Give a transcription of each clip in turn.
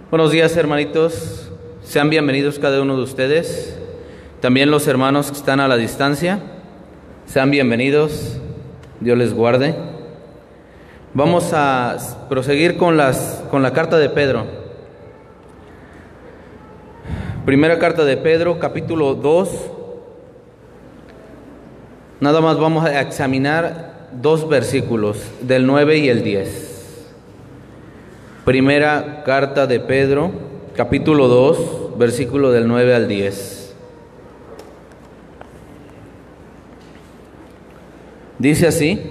Buenos días, hermanitos. Sean bienvenidos cada uno de ustedes. También los hermanos que están a la distancia, sean bienvenidos. Dios les guarde. Vamos a proseguir con la carta de Pedro. Primera carta de Pedro, capítulo 2. Nada más vamos a examinar dos versículos, del 9 y el 10. Primera carta de Pedro, capítulo 2, versículo del 9 al 10. Dice así: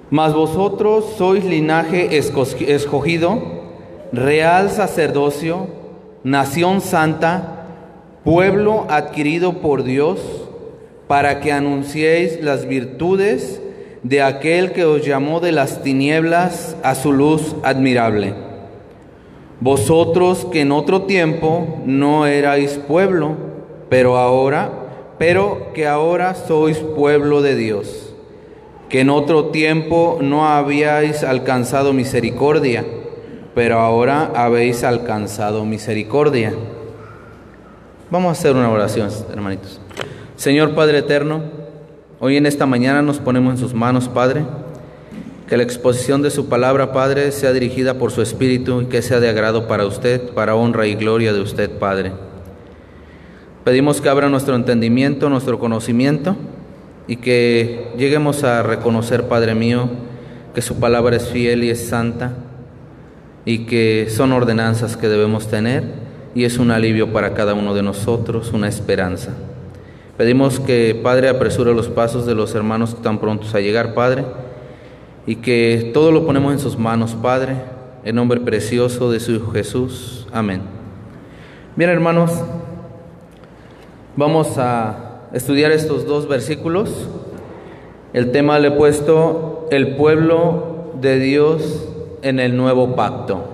Mas vosotros sois linaje escogido, real sacerdocio, nación santa, pueblo adquirido por Dios, para que anunciéis las virtudes de aquel que os llamó de las tinieblas a su luz admirable. Vosotros que en otro tiempo no erais pueblo, pero que ahora sois pueblo de Dios, que en otro tiempo no habíais alcanzado misericordia, pero ahora habéis alcanzado misericordia. Vamos a hacer una oración, hermanitos. Señor Padre eterno, hoy en esta mañana nos ponemos en sus manos, Padre. Que la exposición de su palabra, Padre, sea dirigida por su Espíritu y que sea de agrado para usted, para honra y gloria de usted, Padre. Pedimos que abra nuestro entendimiento, nuestro conocimiento, y que lleguemos a reconocer, Padre mío, que su palabra es fiel y es santa, y que son ordenanzas que debemos tener, y es un alivio para cada uno de nosotros, una esperanza. Pedimos que, Padre, apresure los pasos de los hermanos que están prontos a llegar, Padre, y que todo lo ponemos en sus manos, Padre, en nombre precioso de su Hijo Jesús. Amén. Bien, hermanos, vamos a estudiar estos dos versículos. El tema le he puesto: el pueblo de Dios en el nuevo pacto.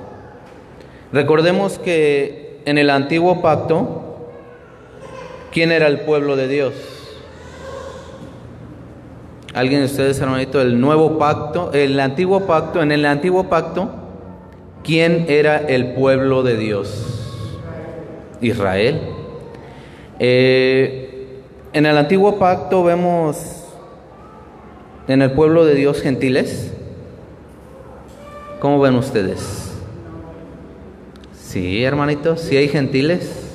Recordemos que en el antiguo pacto, ¿quién era el pueblo de Dios? ¿Alguien de ustedes, hermanito? El nuevo pacto, en el antiguo pacto, ¿quién era el pueblo de Dios? Israel. En el antiguo pacto vemos en el pueblo de Dios gentiles. ¿Cómo ven ustedes? Sí, hermanitos, sí hay gentiles.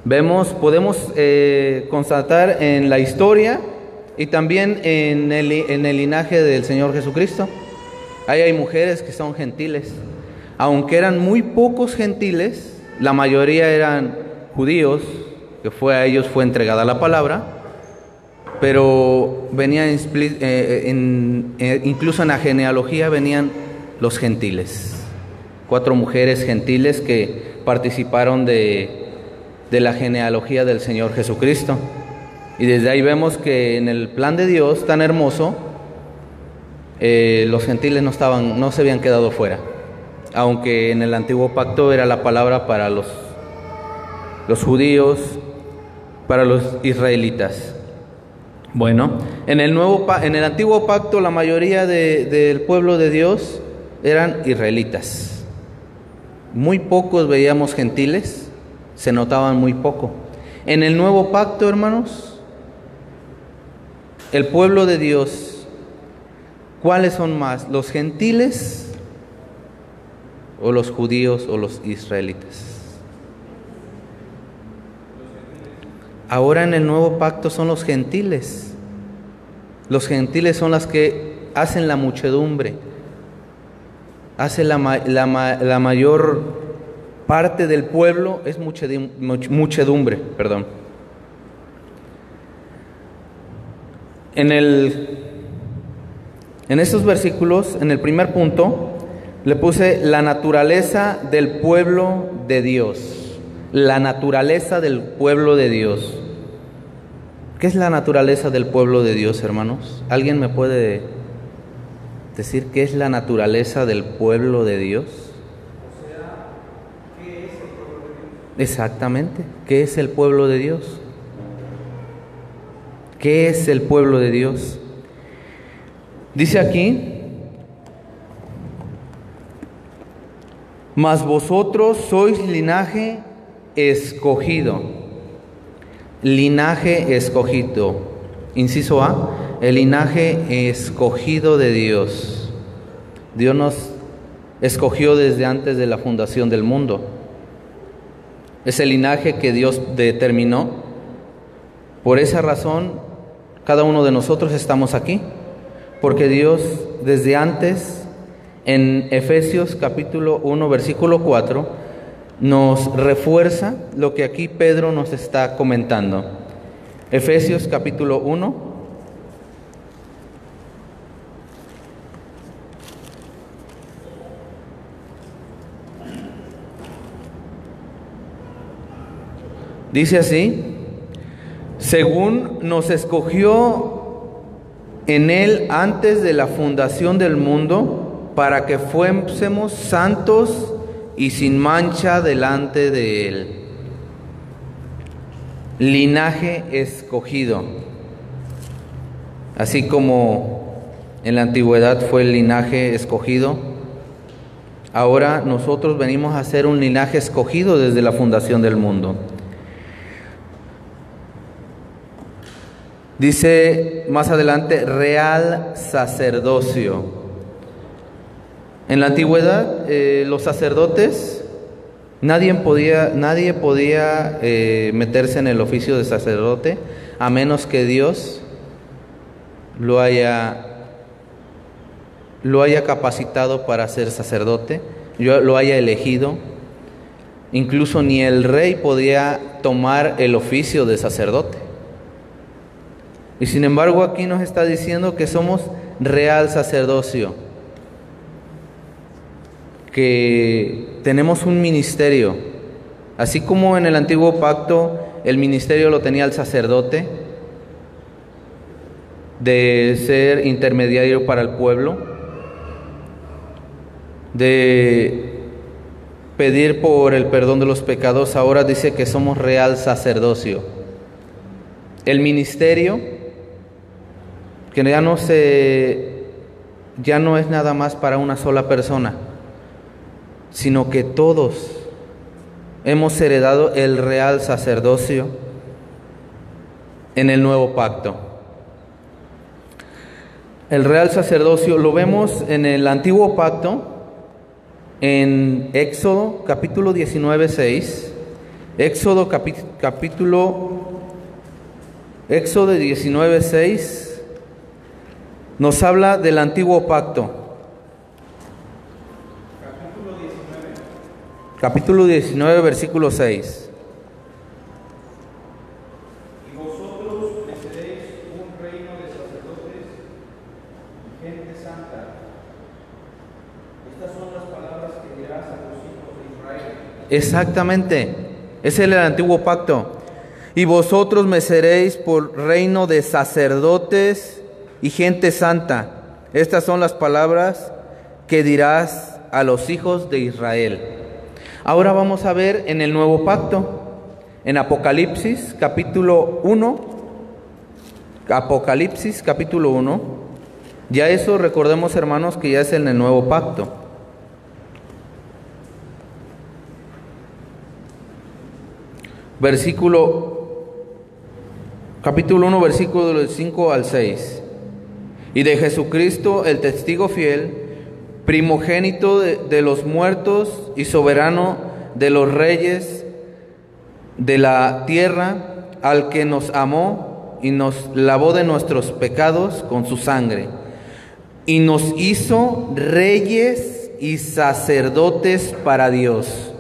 Podemos constatar en la historia y también en el linaje del Señor Jesucristo. Ahí hay mujeres que son gentiles. Aunque eran muy pocos gentiles, la mayoría eran judíos, que a ellos fue entregada la palabra, pero venían incluso en la genealogía venían los gentiles. 4 mujeres gentiles que participaron de la genealogía del Señor Jesucristo. Y desde ahí vemos que en el plan de Dios tan hermoso, los gentiles no se habían quedado fuera, aunque en el antiguo pacto era la palabra para los judíos, para los israelitas. Bueno, en el antiguo pacto la mayoría del pueblo de Dios eran israelitas. Muy pocos veíamos gentiles, se notaban muy poco. En el nuevo pacto, hermanos, el pueblo de Dios, ¿cuáles son más? ¿Los gentiles o los judíos o los israelitas? Ahora en el nuevo pacto son los gentiles. Los gentiles son las que hacen la muchedumbre, hacen la mayor parte del pueblo, es muchedumbre, perdón. En estos versículos, en el primer punto, le puse la naturaleza del pueblo de Dios. La naturaleza del pueblo de Dios. ¿Qué es la naturaleza del pueblo de Dios, hermanos? ¿Alguien me puede decir qué es la naturaleza del pueblo de Dios? ¿Qué es el pueblo de Dios? Exactamente, ¿qué es el pueblo de Dios? ¿Qué es el pueblo de Dios? Dice aquí Mas vosotros sois linaje escogido. Linaje escogido. Inciso A, el linaje escogido de Dios. Dios nos escogió desde antes de la fundación del mundo. Es el linaje que Dios determinó. Por esa razón, cada uno de nosotros estamos aquí, porque Dios desde antes, en Efesios capítulo 1, versículo 4, nos refuerza lo que aquí Pedro nos está comentando. Efesios capítulo 1. Dice así: según nos escogió en Él antes de la fundación del mundo, para que fuésemos santos y sin mancha delante de Él. Linaje escogido. Así como en la antigüedad fue el linaje escogido, ahora nosotros venimos a ser un linaje escogido desde la fundación del mundo. Dice más adelante, real sacerdocio. En la antigüedad, los sacerdotes, nadie podía meterse en el oficio de sacerdote a menos que Dios lo haya capacitado para ser sacerdote, lo haya elegido. Incluso ni el rey podía tomar el oficio de sacerdote. Y sin embargo aquí nos está diciendo que somos real sacerdocio, que tenemos un ministerio. Así como en el antiguo pacto el ministerio lo tenía el sacerdote, de ser intermediario para el pueblo, de pedir por el perdón de los pecados, ahora dice que somos real sacerdocio. El ministerio que ya no es nada más para una sola persona, sino que todos hemos heredado el real sacerdocio en el nuevo pacto. El real sacerdocio lo vemos en el antiguo pacto, en Éxodo capítulo 19, 6. Éxodo 19, 6 nos habla del antiguo pacto. Capítulo 19, versículo 6. Y vosotros me seréis un reino de sacerdotes y gente santa. Estas son las palabras que dirás a los hijos de Israel. Exactamente, ese es el antiguo pacto. Y vosotros me seréis por reino de sacerdotes y gente santa. Estas son las palabras que dirás a los hijos de Israel. Ahora vamos a ver en el nuevo pacto, en Apocalipsis capítulo 1. Apocalipsis capítulo 1. Ya eso recordemos, hermanos, que ya es en el nuevo pacto. Capítulo 1, versículo del 5 al 6. Y de Jesucristo, el testigo fiel, primogénito de los muertos y soberano de los reyes de la tierra, al que nos amó y nos lavó de nuestros pecados con su sangre, y nos hizo reyes y sacerdotes para Dios,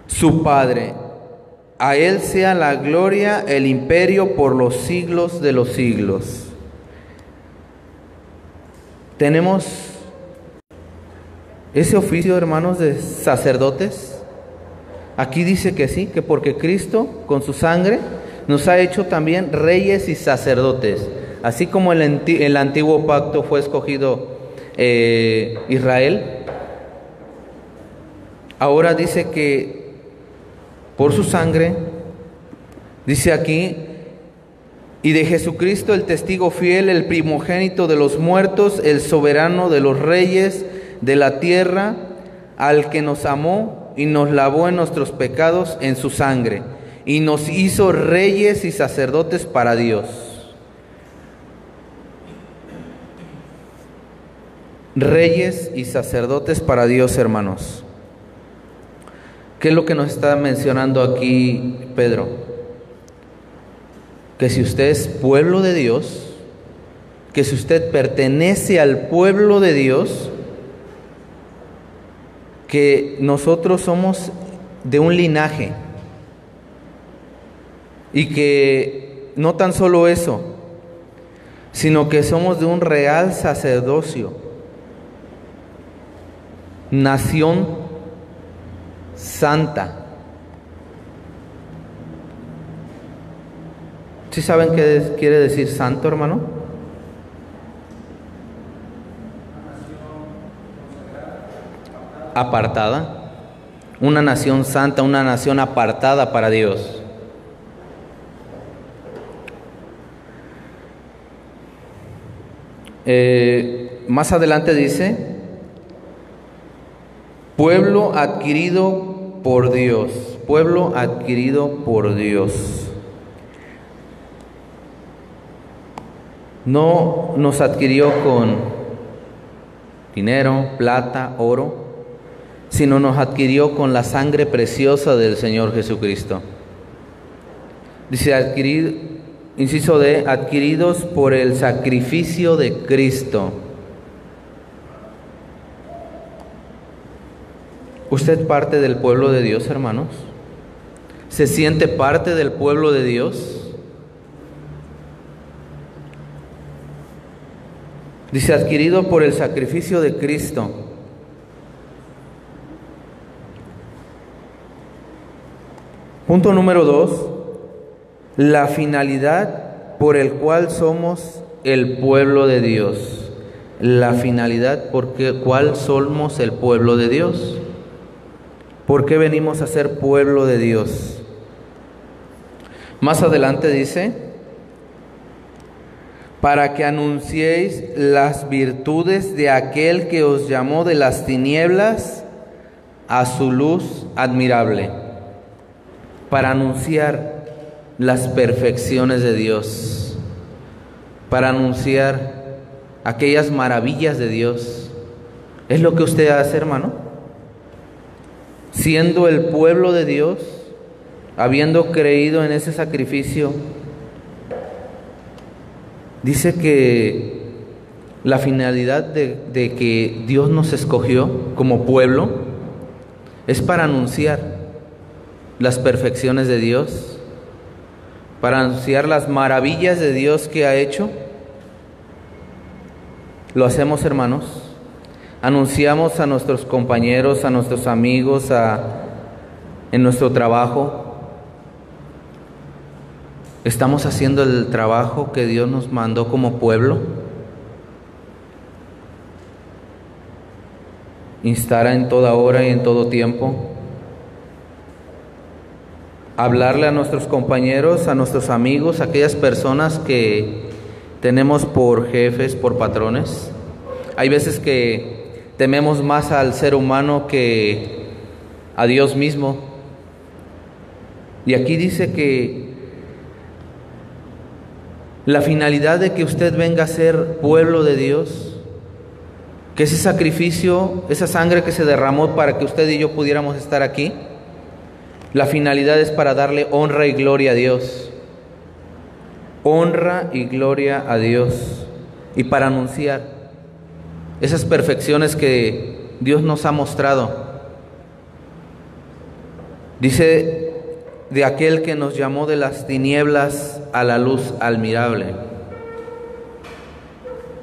su Padre. A Él sea la gloria, el imperio por los siglos de los siglos. Tenemos ese oficio, hermanos, de sacerdotes. Aquí dice que sí, que porque Cristo con su sangre nos ha hecho también reyes y sacerdotes. Así como el antiguo pacto fue escogido Israel, ahora dice que por su sangre, dice aquí, y de Jesucristo el testigo fiel, el primogénito de los muertos, el soberano de los reyes de la tierra, al que nos amó y nos lavó en nuestros pecados en su sangre, y nos hizo reyes y sacerdotes para Dios. Reyes y sacerdotes para Dios, hermanos. ¿Qué es lo que nos está mencionando aquí Pedro? Que si usted es pueblo de Dios, que si usted pertenece al pueblo de Dios, que nosotros somos de un linaje, y que no tan solo eso, sino que somos de un real sacerdocio, nación santa. ¿Sí saben qué quiere decir santo, hermano? Apartada. Una nación santa, una nación apartada para Dios. Más adelante dice, pueblo adquirido por Dios, pueblo adquirido por Dios. No nos adquirió con dinero, plata, oro, sino nos adquirió con la sangre preciosa del Señor Jesucristo. Dice adquirir, inciso D, adquiridos por el sacrificio de Cristo. ¿Usted parte del pueblo de Dios, hermanos? ¿Se siente parte del pueblo de Dios? Dice, adquirido por el sacrificio de Cristo. Punto número 2. La finalidad por el cual somos el pueblo de Dios. La finalidad por cual somos el pueblo de Dios. ¿Por qué venimos a ser pueblo de Dios? Más adelante dice, para que anunciéis las virtudes de aquel que os llamó de las tinieblas a su luz admirable. Para anunciar las perfecciones de Dios, para anunciar aquellas maravillas de Dios. ¿Es lo que usted hace, hermano? Siendo el pueblo de Dios, habiendo creído en ese sacrificio, dice que la finalidad de que Dios nos escogió como pueblo es para anunciar las perfecciones de Dios, para anunciar las maravillas de Dios que ha hecho. Lo hacemos, hermanos. Anunciamos a nuestros compañeros, a nuestros amigos, en nuestro trabajo. ¿Estamos haciendo el trabajo que Dios nos mandó como pueblo? Instar en toda hora y en todo tiempo. Hablarle a nuestros compañeros, a nuestros amigos, a aquellas personas que tenemos por jefes, por patrones. Hay veces que tememos más al ser humano que a Dios mismo. Y aquí dice que la finalidad de que usted venga a ser pueblo de Dios, que ese sacrificio, esa sangre que se derramó para que usted y yo pudiéramos estar aquí, la finalidad es para darle honra y gloria a Dios. Honra y gloria a Dios. Y para anunciar esas perfecciones que Dios nos ha mostrado. Dice, de aquel que nos llamó de las tinieblas a la luz admirable.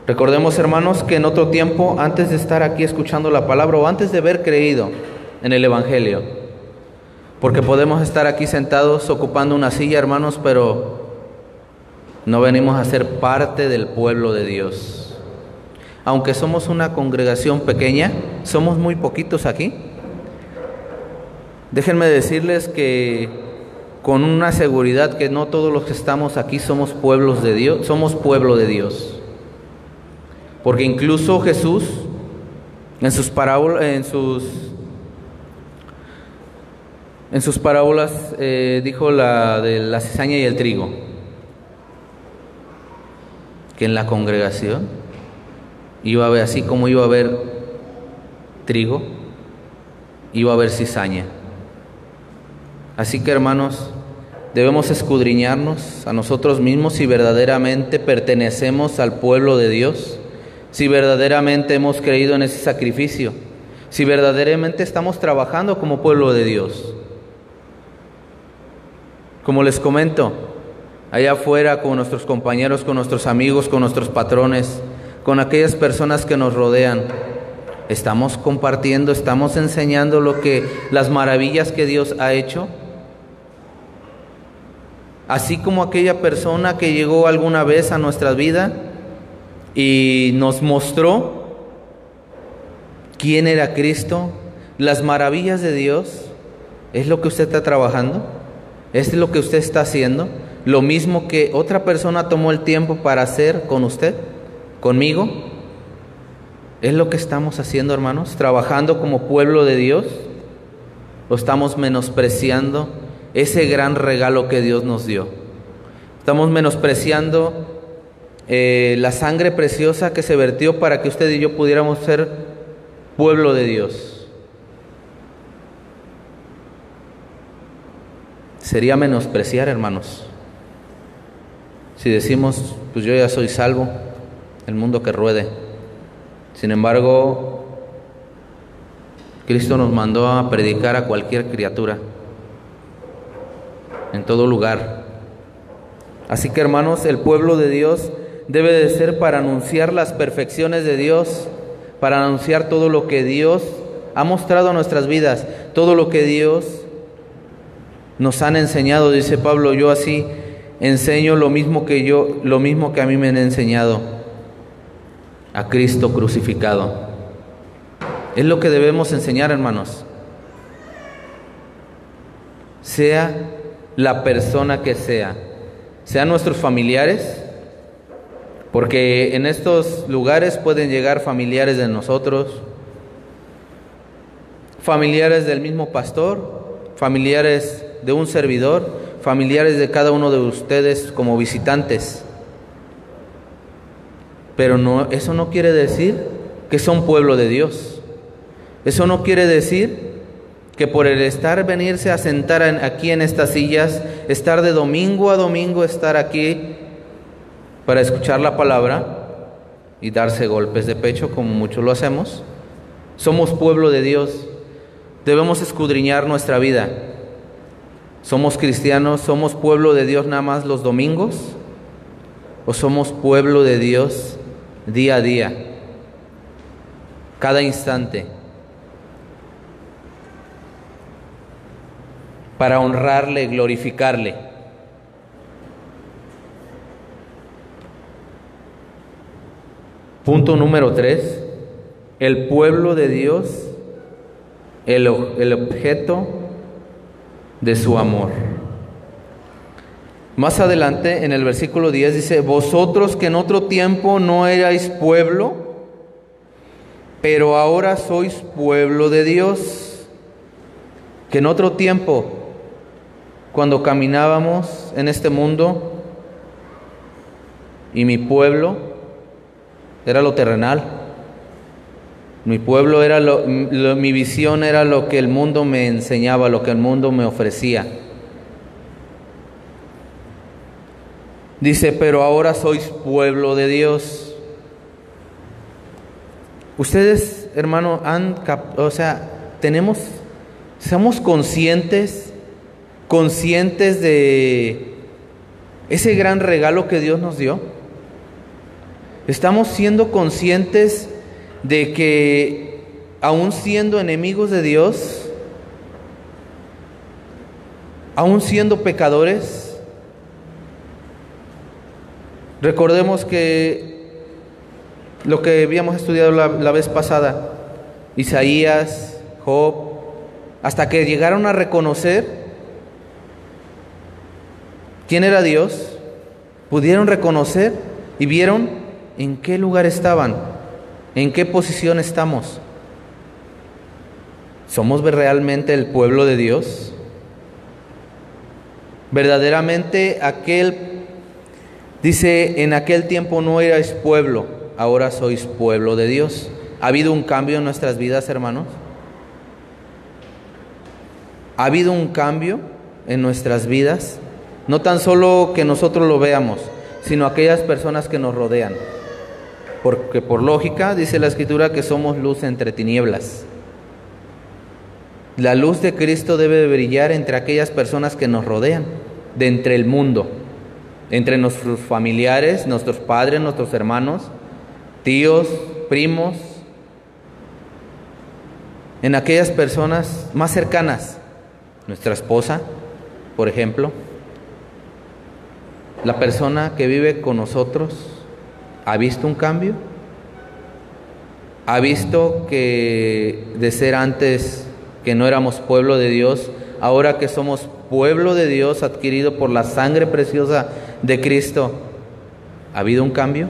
Recordemos, hermanos, que en otro tiempo, antes de estar aquí escuchando la palabra o antes de haber creído en el Evangelio, porque podemos estar aquí sentados ocupando una silla, hermanos, pero no venimos a ser parte del pueblo de Dios. Aunque somos una congregación pequeña, somos muy poquitos aquí. Déjenme decirles que con una seguridad que no todos los que estamos aquí somos pueblos de Dios, somos pueblo de Dios. Porque incluso Jesús en sus parábolas, en sus En sus parábolas dijo la de la cizaña y el trigo, que en la congregación iba a haber, así como iba a haber trigo, iba a haber cizaña. Así que, hermanos, debemos escudriñarnos a nosotros mismos si verdaderamente pertenecemos al pueblo de Dios, si verdaderamente hemos creído en ese sacrificio, si verdaderamente estamos trabajando como pueblo de Dios. Como les comento, allá afuera con nuestros compañeros, con nuestros amigos, con nuestros patrones, con aquellas personas que nos rodean, estamos compartiendo, estamos enseñando las maravillas que Dios ha hecho. Así como aquella persona que llegó alguna vez a nuestra vida y nos mostró quién era Cristo, las maravillas de Dios, ¿es lo que usted está trabajando? ¿Es lo que usted está haciendo? ¿Lo mismo que otra persona tomó el tiempo para hacer con usted, conmigo? ¿Es lo que estamos haciendo, hermanos? ¿Trabajando como pueblo de Dios? ¿O estamos menospreciando ese gran regalo que Dios nos dio? Estamos menospreciando la sangre preciosa que se vertió para que usted y yo pudiéramos ser pueblo de Dios. Sería menospreciar, hermanos, si decimos, pues yo ya soy salvo, el mundo que ruede. Sin embargo, Cristo nos mandó a predicar a cualquier criatura, en todo lugar. Así que, hermanos, el pueblo de Dios debe de ser para anunciar las perfecciones de Dios, para anunciar todo lo que Dios ha mostrado a nuestras vidas, todo lo que Dios nos han enseñado. Dice Pablo, yo así enseño lo mismo que a mí me han enseñado, a Cristo crucificado. Es lo que debemos enseñar, hermanos. Sea la persona que sea, sean nuestros familiares, porque en estos lugares pueden llegar familiares de nosotros, familiares del mismo pastor, familiares de un servidor, familiares de cada uno de ustedes como visitantes. Pero eso no quiere decir que son pueblo de Dios. Eso no quiere decir que por el venirse a sentar aquí en estas sillas, estar de domingo a domingo, estar aquí para escuchar la palabra y darse golpes de pecho como muchos lo hacemos. Somos pueblo de Dios. Debemos escudriñar nuestra vida. ¿Somos cristianos? ¿Somos pueblo de Dios nada más los domingos? ¿O somos pueblo de Dios día a día, cada instante, para honrarle, glorificarle? Punto número 3, el pueblo de Dios, el objeto de su amor. Más adelante en el versículo 10 dice, vosotros que en otro tiempo no erais pueblo, pero ahora sois pueblo de Dios. Que en otro tiempo, cuando caminábamos en este mundo, y mi pueblo era lo terrenal, mi pueblo era mi visión era lo que el mundo me enseñaba, lo que el mundo me ofrecía. Dice, pero ahora sois pueblo de Dios. Ustedes, hermano, somos conscientes de ese gran regalo que Dios nos dio. Estamos siendo conscientes de que aún siendo enemigos de Dios, aún siendo pecadores, recordemos que lo que habíamos estudiado la vez pasada, Isaías, Job, hasta que llegaron a reconocer quién era Dios, pudieron reconocer y vieron en qué lugar estaban. ¿En qué posición estamos? ¿Somos realmente el pueblo de Dios? Verdaderamente dice, en aquel tiempo no erais pueblo, ahora sois pueblo de Dios. ¿Ha habido un cambio en nuestras vidas, hermanos? ¿Ha habido un cambio en nuestras vidas? No tan solo que nosotros lo veamos, sino aquellas personas que nos rodean. Porque por lógica dice la Escritura que somos luz entre tinieblas. La luz de Cristo debe brillar entre aquellas personas que nos rodean, de entre el mundo, entre nuestros familiares, nuestros padres, nuestros hermanos, tíos, primos, en aquellas personas más cercanas, nuestra esposa, por ejemplo, la persona que vive con nosotros. ¿Ha visto un cambio? ¿Ha visto que de ser antes que no éramos pueblo de Dios, ahora que somos pueblo de Dios adquirido por la sangre preciosa de Cristo, ha habido un cambio?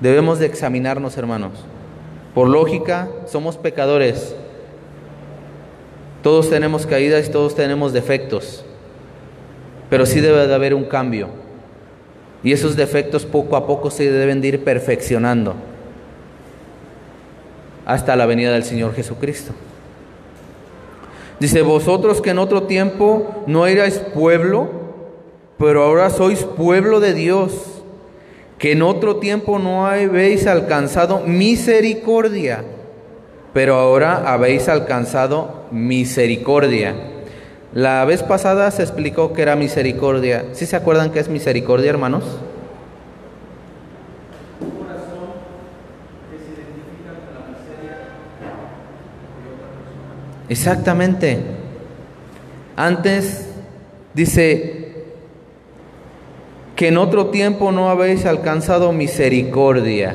Debemos de examinarnos, hermanos. Por lógica, somos pecadores. Todos tenemos caídas y todos tenemos defectos, pero sí debe de haber un cambio. Y esos defectos poco a poco se deben de ir perfeccionando hasta la venida del Señor Jesucristo. Dice, vosotros que en otro tiempo no erais pueblo, pero ahora sois pueblo de Dios, que en otro tiempo no habéis alcanzado misericordia, pero ahora habéis alcanzado misericordia. La vez pasada se explicó que era misericordia. ¿Sí se acuerdan qué es misericordia, hermanos? Un corazón que se identifica con la miseria de otra persona. Exactamente. Antes dice que en otro tiempo no habéis alcanzado misericordia.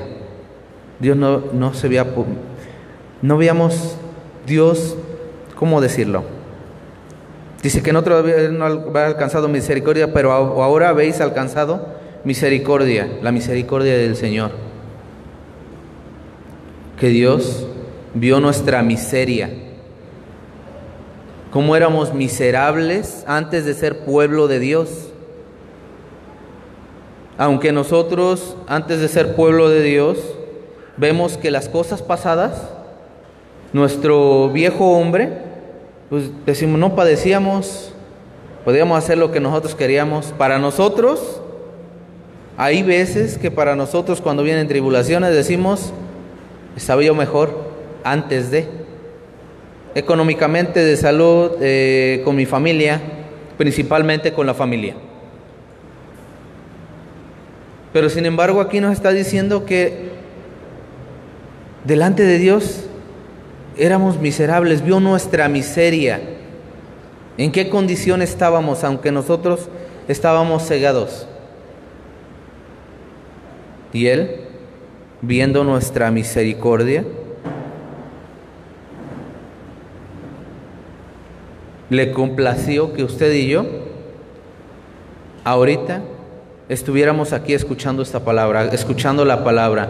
Dios no se veía, no veíamos Dios, ¿cómo decirlo? Dice que en otro no habéis alcanzado misericordia, pero ahora habéis alcanzado misericordia, la misericordia del Señor. Que Dios vio nuestra miseria, cómo éramos miserables antes de ser pueblo de Dios. Aunque nosotros, antes de ser pueblo de Dios, vemos que las cosas pasadas, nuestro viejo hombre, pues decimos, no padecíamos, podíamos hacer lo que nosotros queríamos. Para nosotros, hay veces que para nosotros cuando vienen tribulaciones decimos, estaba yo mejor antes de, económicamente, de salud, con mi familia, principalmente con la familia. Pero sin embargo aquí nos está diciendo que delante de Dios éramos miserables, vio nuestra miseria. ¿En qué condición estábamos, aunque nosotros estábamos cegados? Y Él, viendo nuestra misericordia, le complació que usted y yo, ahorita, estuviéramos aquí escuchando esta palabra, escuchando la palabra,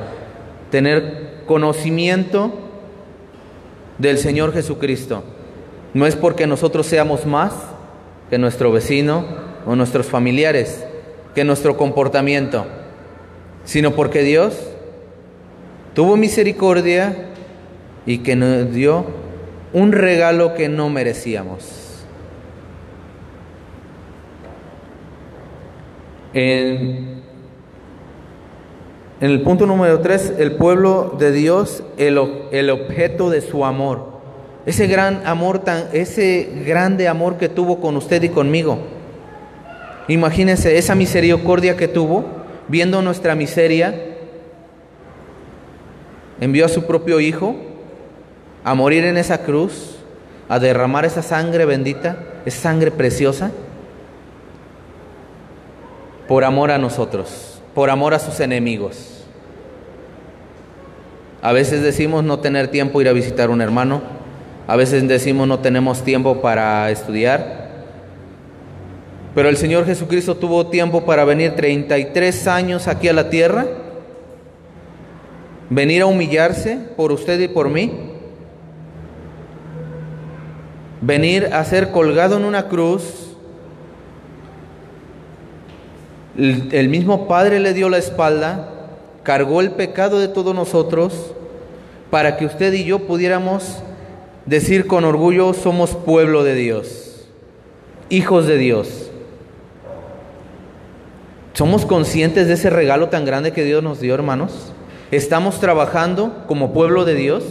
tener conocimiento del Señor Jesucristo. No es porque nosotros seamos más que nuestro vecino o nuestros familiares, que nuestro comportamiento, sino porque Dios tuvo misericordia y que nos dio un regalo que no merecíamos. En el punto número 3, el pueblo de Dios, el objeto de su amor. Ese gran amor, ese grande amor que tuvo con usted y conmigo. Imagínense esa misericordia que tuvo, viendo nuestra miseria, envió a su propio Hijo a morir en esa cruz, a derramar esa sangre bendita, esa sangre preciosa, por amor a nosotros, por amor a sus enemigos. A veces decimos no tener tiempo ir a visitar a un hermano, a veces decimos no tenemos tiempo para estudiar, pero el Señor Jesucristo tuvo tiempo para venir 33 años aquí a la tierra, venir a humillarse por usted y por mí, venir a ser colgado en una cruz. El mismo Padre le dio la espalda, cargó el pecado de todos nosotros, para que usted y yo pudiéramos decir con orgullo: somos pueblo de Dios, hijos de Dios. ¿Somos conscientes de ese regalo tan grande que Dios nos dio, hermanos? ¿Estamos trabajando como pueblo de Dios?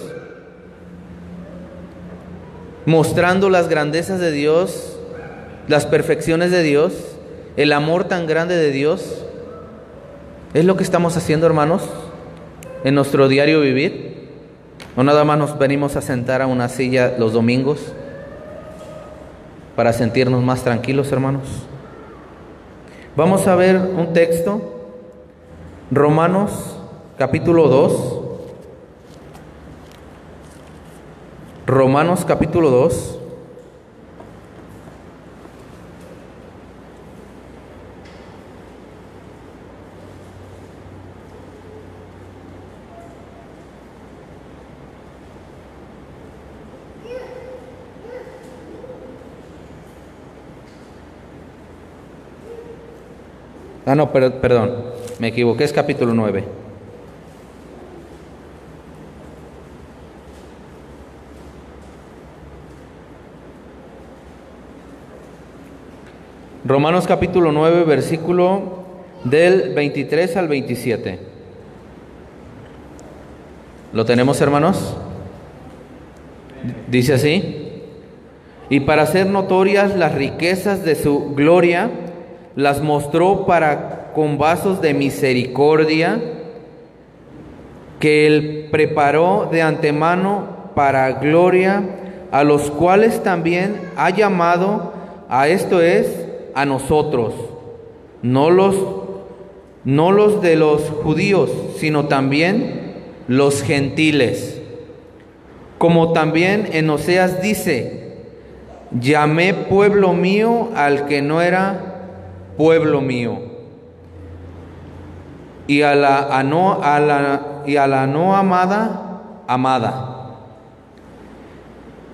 Mostrando las grandezas de Dios, las perfecciones de Dios, el amor tan grande de Dios. ¿Es lo que estamos haciendo, hermanos, en nuestro diario vivir? ¿O nada más nos venimos a sentar a una silla los domingos para sentirnos más tranquilos, hermanos? Vamos a ver un texto, Romanos capítulo 2. Romanos capítulo 2. No, perdón, me equivoqué, es capítulo 9. Romanos capítulo 9, versículo del 23 al 27. ¿Lo tenemos, hermanos? Dice así: y para hacer notorias las riquezas de su gloria, las mostró para con vasos de misericordia, que Él preparó de antemano para gloria, a los cuales también ha llamado, a esto es, a nosotros, no los de los judíos, sino también los gentiles. Como también en Oseas dice: llamé pueblo mío al que no era pueblo mío, y a la no amada, amada.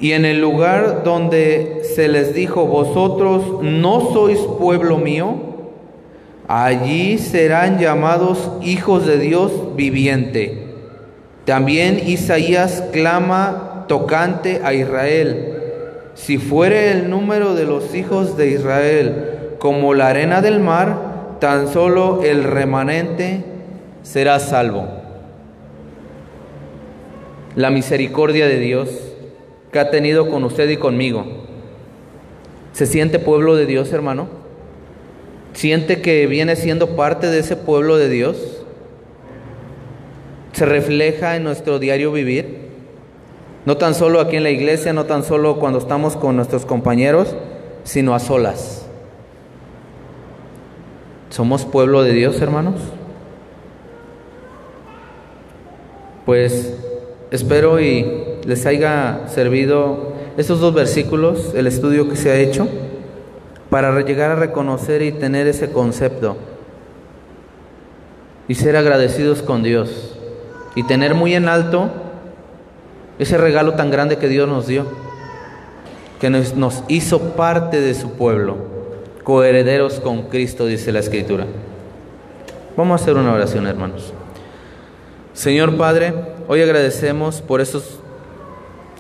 Y en el lugar donde se les dijo: vosotros no sois pueblo mío, allí serán llamados hijos de Dios viviente. También Isaías clama tocante a Israel: si fuere el número de los hijos de Israel como la arena del mar, tan solo el remanente será salvo. La misericordia de Dios que ha tenido con usted y conmigo. ¿Se siente pueblo de Dios, hermano? ¿Siente que viene siendo parte de ese pueblo de Dios? ¿Se refleja en nuestro diario vivir? No tan solo aquí en la iglesia, no tan solo cuando estamos con nuestros compañeros, sino a solas. ¿Somos pueblo de Dios, hermanos? Pues espero y les haya servido estos dos versículos, el estudio que se ha hecho, para llegar a reconocer y tener ese concepto y ser agradecidos con Dios y tener muy en alto ese regalo tan grande que Dios nos dio, que nos hizo parte de su pueblo, coherederos con Cristo, dice la Escritura. Vamos a hacer una oración, hermanos. Señor Padre, hoy agradecemos por estos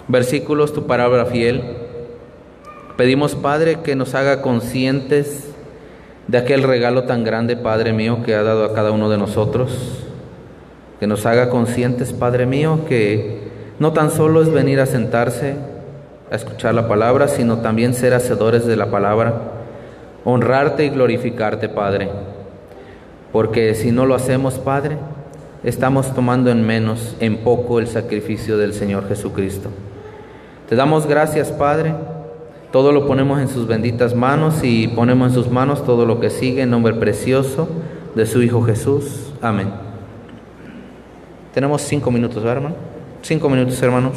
versículos, tu palabra fiel. Pedimos, Padre, que nos haga conscientes de aquel regalo tan grande, Padre mío, que ha dado a cada uno de nosotros. Que nos haga conscientes, Padre mío, que no tan solo es venir a sentarse a escuchar la palabra, sino también ser hacedores de la palabra, honrarte y glorificarte, Padre. Porque si no lo hacemos, Padre, estamos tomando en menos, en poco, el sacrificio del Señor Jesucristo. Te damos gracias, Padre. Todo lo ponemos en sus benditas manos y ponemos en sus manos todo lo que sigue, en nombre precioso de su Hijo Jesús. Amén. Tenemos 5 minutos, ¿verdad, hermano? 5 minutos, hermanos.